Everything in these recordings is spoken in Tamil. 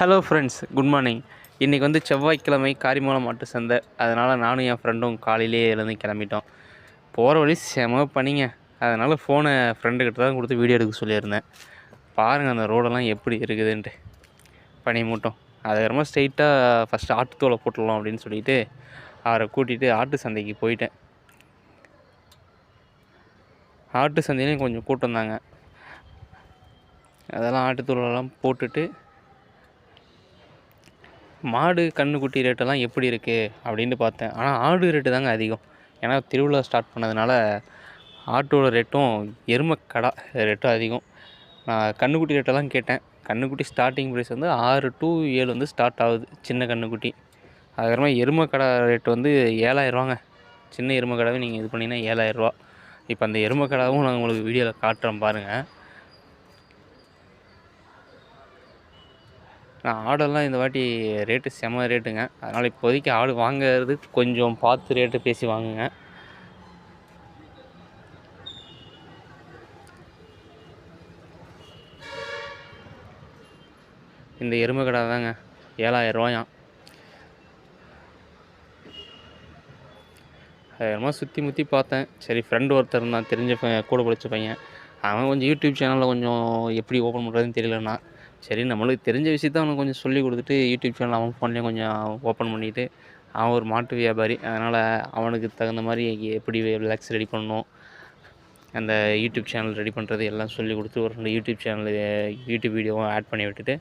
Hello friends, good morning. இன்றைக்கி வந்து செவ்வாய்க்கிழமை காரிமங்கலம் மாட்டு சந்தை. அதனால் நானும் என் ஃப்ரெண்டும் காலையிலேயே எழுந்து கிளம்பிட்டோம். போகிற வழி செம பனிங்க. அதனால் ஃபோனை ஃப்ரெண்டுக்கிட்ட தான் கொடுத்து வீடியோ எடுக்க சொல்லியிருந்தேன். பாருங்கள் அந்த ரோடெல்லாம் எப்படி இருக்குதுன்ட்டு, பனி மூட்டம். அதுக்கப்புறமா ஸ்ட்ரெயிட்டாக ஃபஸ்ட்டு ஆட்டுத்தோலை போட்டுடலாம் அப்படின்னு சொல்லிட்டு அவரை கூட்டிகிட்டு ஆட்டு சந்தைக்கு போயிட்டேன். ஆட்டு சந்தையிலையும் கொஞ்சம் கூட்டம் தாங்க. அதெல்லாம் ஆட்டுத்தோலெல்லாம் போட்டுட்டு மாடு கன்றுக்குட்டி ரேட்டெல்லாம் எப்படி இருக்குது அப்படின்ட்டு பார்த்தேன். ஆனால் ஆடு ரேட்டு தாங்க அதிகம். ஏன்னா திருவிழா ஸ்டார்ட் பண்ணதுனால ஆட்டோட ரேட்டும் எருமைக்கடா ரேட்டும் அதிகம். நான் கன்றுக்குட்டி ரேட்டெல்லாம் கேட்டேன். கன்றுக்குட்டி ஸ்டார்டிங் ப்ரைஸ் வந்து 6 to 7 வந்து ஸ்டார்ட் ஆகுது சின்ன கன்றுக்குட்டி. அதுக்கப்புறமா எருமைக்கடா ரேட்டு வந்து 7,000ரூவாங்க. சின்ன எருமைக்கடாவே நீங்கள் இது பண்ணிங்கன்னா 7,000ரூவா. இப்போ அந்த எருமைக்கடாவும் நான் உங்களுக்கு வீடியோவில் காட்டுறேன் பாருங்கள். நான் ஆடெல்லாம் இந்த வாட்டி ரேட்டு செம ரேட்டுங்க. அதனால் இப்போதைக்கு ஆடு வாங்கிறது கொஞ்சம் பார்த்து ரேட்டு பேசி வாங்குங்க. இந்த எருமை கடை தாங்க 7,000ரூவாயாம். அதுமாதிரி சுற்றி முற்றி பார்த்தேன். சரி, ஃப்ரெண்டு ஒருத்தர் இருந்தான், தெரிஞ்ச கூட படித்த பையன். அவன் கொஞ்சம் யூடியூப் சேனலில் கொஞ்சம் எப்படி ஓப்பன் பண்ணுறதுன்னு தெரியலன்னா, சரி நம்மளுக்கு தெரிஞ்ச விஷயத்த அவனுக்கு கொஞ்சம் சொல்லி கொடுத்துட்டு யூடியூப் சேனல் அவன் ஃபோன்லேயும் கொஞ்சம் ஓப்பன் பண்ணிவிட்டு, அவன் ஒரு மாட்டு வியாபாரி. அதனால் அவனுக்கு தகுந்த மாதிரி எப்படி ரிலாக்ஸ் ரெடி பண்ணணும், அந்த யூடியூப் சேனல் ரெடி பண்ணுறது எல்லாம் சொல்லி கொடுத்து ஒரு 2 யூடியூப் வீடியோவும் ஆட் பண்ணி விட்டுட்டு,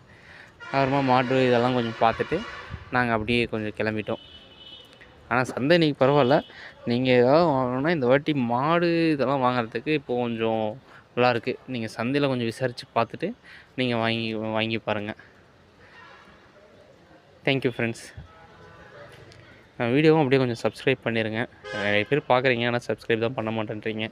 அப்புறமா மாட்டு இதெல்லாம் கொஞ்சம் பார்த்துட்டு நாங்கள் அப்படியே கொஞ்சம் கிளம்பிட்டோம். ஆனால் சந்தை இன்றைக்கி பரவாயில்ல. நீங்கள் ஏதாவது வாங்கணுன்னா இந்த வாட்டி மாடு இதெல்லாம் வாங்குறதுக்கு இப்போது கொஞ்சம் நல்லாயிருக்கு. நீங்கள் சந்தையில் கொஞ்சம் விசாரித்து பார்த்துட்டு நீங்கள் வாங்கி பாருங்கள். Thank you friends. வீடியோவும் அப்படியே கொஞ்சம் சப்ஸ்கிரைப் பண்ணிடுங்க. நிறைய பேர் பார்க்குறீங்க, ஆனால் சப்ஸ்கிரைப் தான் பண்ண மாட்டேன்றீங்க.